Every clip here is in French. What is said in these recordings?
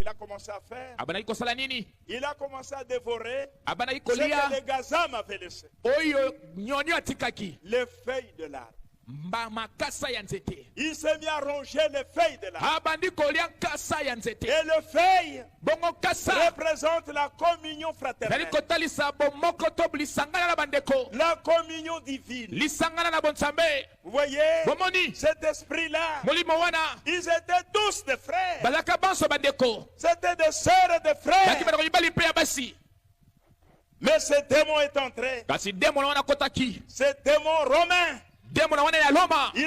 Il a commencé à faire. Il a commencé à dévorer ce que les Gazam avaient laissé. Les feuilles de l'arbre. Il s'est mis à ronger les feuilles de l'arbre. Et les feuilles représentent la communion fraternelle. La communion divine. Vous voyez, cet esprit-là, ils étaient tous des frères. C'était des sœurs et des frères. Mais ce démon est entré. Ce démon romain. Il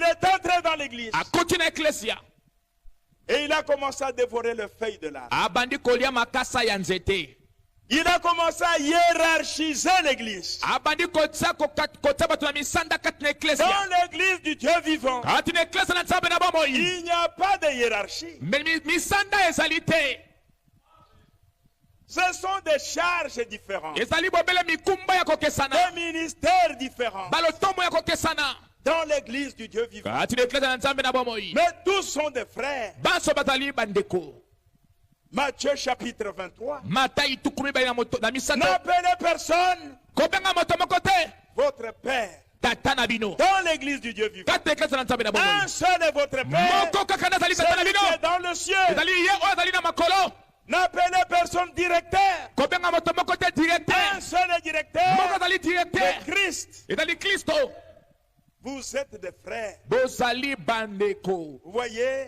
est entré dans l'église. Et il a commencé à dévorer les feuilles de l'arbre. Il a commencé à hiérarchiser l'église. Dans l'église du Dieu vivant, il n'y a pas de hiérarchie. Ce sont des charges différentes. Des ministères différents. Dans l'église du Dieu vivant. Mais tous sont des frères. Matthieu chapitre 23. N'appelez personne votre père. Dans l'église du Dieu vivant. Un seul est votre père. Celui qui est dans le ciel. N'appelez personne directeur. Un seul est directeur. Le Christ. Vous êtes des frères. Vous voyez,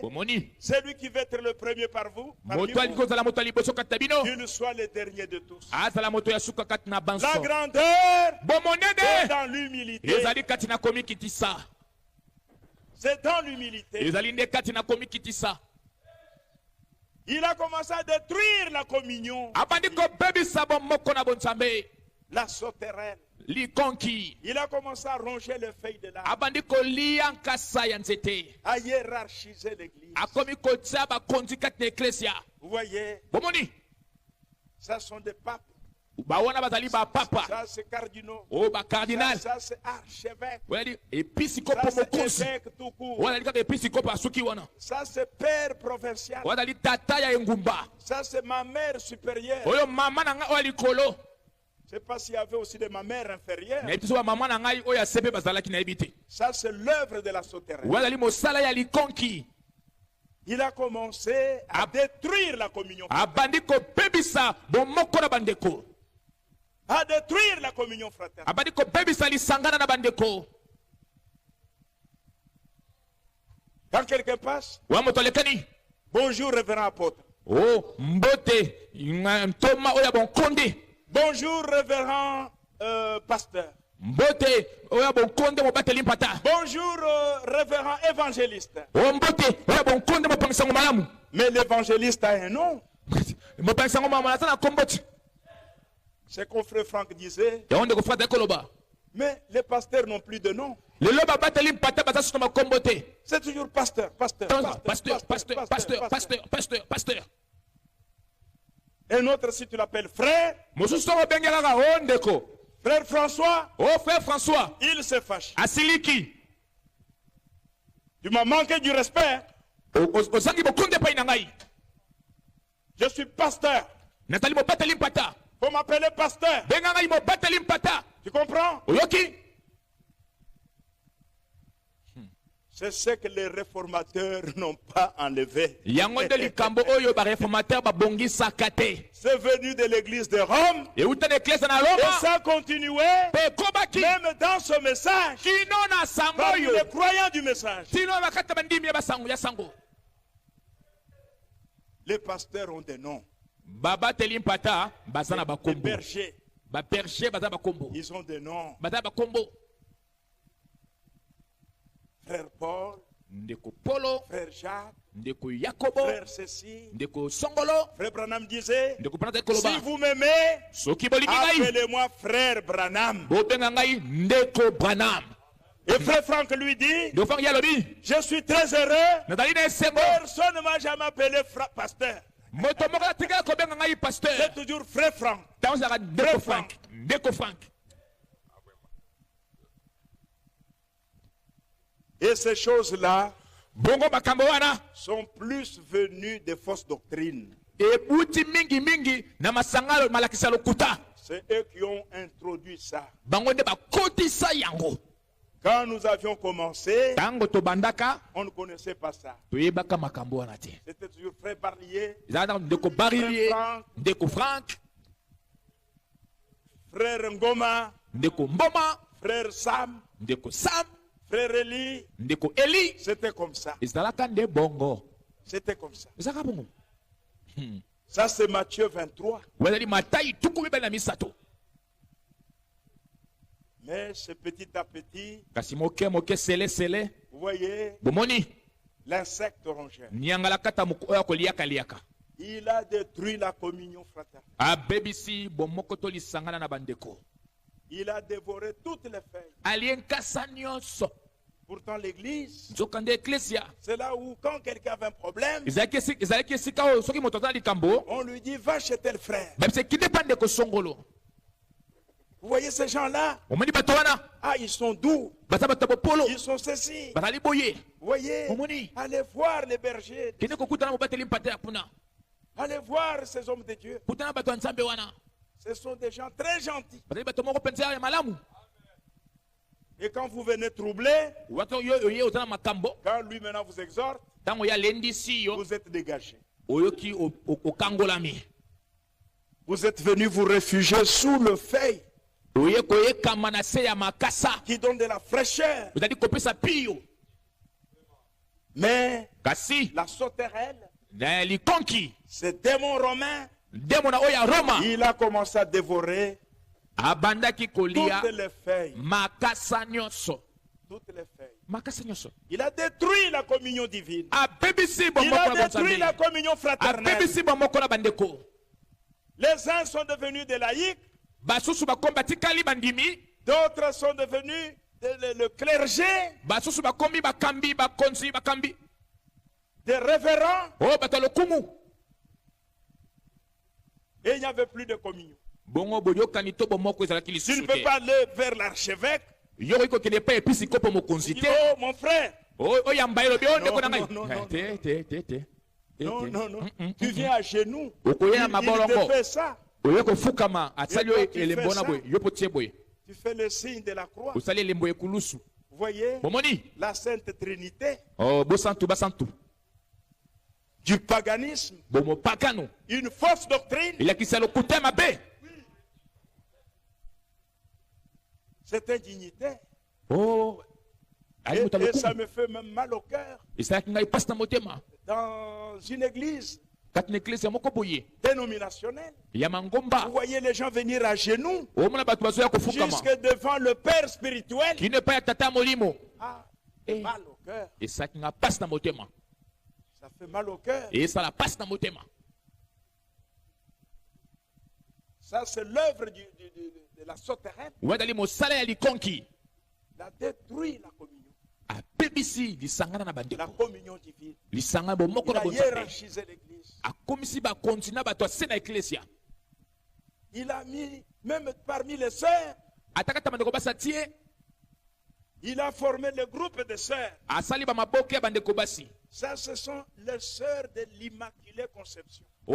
celui qui veut être le premier par vous, qu'il soit le dernier de tous. La grandeur est dans l'humilité. C'est dans l'humilité. Il a commencé à détruire la communion. La souterraine. Il a commencé à ronger les feuilles de l'arbre. À hiérarchiser l'église. Vous voyez, ça sont des papes. Ça c'est cardinaux. Ça c'est archevêque. Ça c'est évêque tout court. Ça c'est père provincial. Ça c'est ma mère supérieure. Je ne sais pas s'il y avait aussi de ma mère inférieure. Ça c'est l'œuvre de la souterraine. Il a commencé à détruire la communion. À détruire la communion fraternelle. Quand quelqu'un passe, bonjour révérend apôtre. Bonjour révérend pasteur. Bonjour révérend évangéliste. Mais l'évangéliste a un nom. C'est qu'on frère Franck disait. Mais les pasteurs n'ont plus de nom. C'est toujours pasteur, pasteur, pasteur, pasteur, pasteur, pasteur, pasteur, pasteur. Un autre, si tu l'appelles frère, frère François, frère François, il se fâche. Tu m'as manqué du respect. Je suis pasteur. Faut m'appeler pasteur. Tu comprends? C'est ce que les réformateurs n'ont pas enlevé. C'est venu de l'église de Rome. Et ça a continué. Même dans ce message. Parmi les croyants du message. Les pasteurs ont des noms. Les bergers. Ils ont des noms. Frère Paul, frère Jacques, frère Cécile, frère Branham disait, si vous m'aimez, appelez-moi frère Branham. Et frère Franck lui dit, je suis très heureux, personne ne m'a jamais appelé pasteur. C'est toujours frère Franck. Et ces choses-là sont plus venues des fausses doctrines. C'est eux qui ont introduit ça. Quand nous avions commencé, on ne connaissait pas ça. C'était toujours frère Barlier, frère Franck, frère Ngoma, frère Sam, frère Eli. C'était comme ça. C'était comme ça. Ça c'est Matthieu 23. Mais c'est petit à petit, vous voyez, l'insecte rongeur. Il a détruit la communion fraternelle. Il a dévoré toutes les feuilles. Pourtant l'église, c'est là où quand quelqu'un avait un problème, on lui dit va chez tel frère. Vous voyez ces gens-là? Ah, ils sont doux. Ils sont ceci. Vous voyez? Allez voir les bergers. Allez voir ces hommes de Dieu. Ce sont des gens très gentils. Et quand vous venez troubler, quand lui maintenant vous exhorte, vous êtes dégagé. Vous êtes venu vous réfugier sous le feuille qui donne de la fraîcheur. Mais la sauterelle, ce démon romain, il a commencé à dévorer toutes les feuilles. Toutes les feuilles. Il a détruit la communion divine. Il a détruit la communion fraternelle. Les uns sont devenus des laïcs. D'autres sont devenus le clergé. Des révérends. Et il n'y avait plus de communion. Tu ne peux pas aller vers l'archevêque. Il dit, oh mon frère. Non. Tu viens à genoux. Il te fait ça. Tu fais le signe de la croix. Vous voyez la Sainte Trinité du paganisme, une fausse doctrine. C'est indignité. Et ça me fait même mal au cœur. Dans une église dénominationnelle, vous voyez les gens venir à genoux jusque devant le Père spirituel. Ah, mal au cœur. Ça fait mal au cœur. Ça, c'est l'œuvre de la sauterelle. Il a détruit la communion. La communion divine. Il a hiérarchisé l'église. Il a mis, même parmi les sœurs, il a formé le groupe de sœurs. Ça, ce sont les sœurs de l'Immaculée Conception. Ça,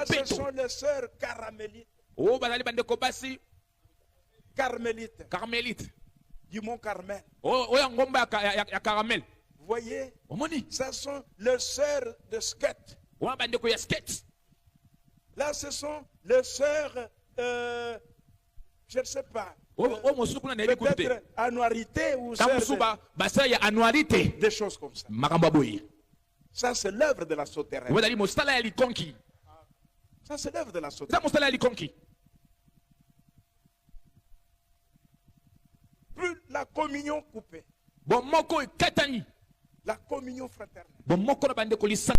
ce sont les sœurs carmélites. Carmélites. Du mont Carmel. Vous voyez? Ça sont les sœurs de Sket. Là, ce sont les sœurs, je ne sais pas. Peut-être annualité ou des choses comme ça. Ça, c'est l'œuvre de la sauterelle. Ça, c'est l'œuvre de la sauterelle. Plus la communion coupée. La communion fraternelle.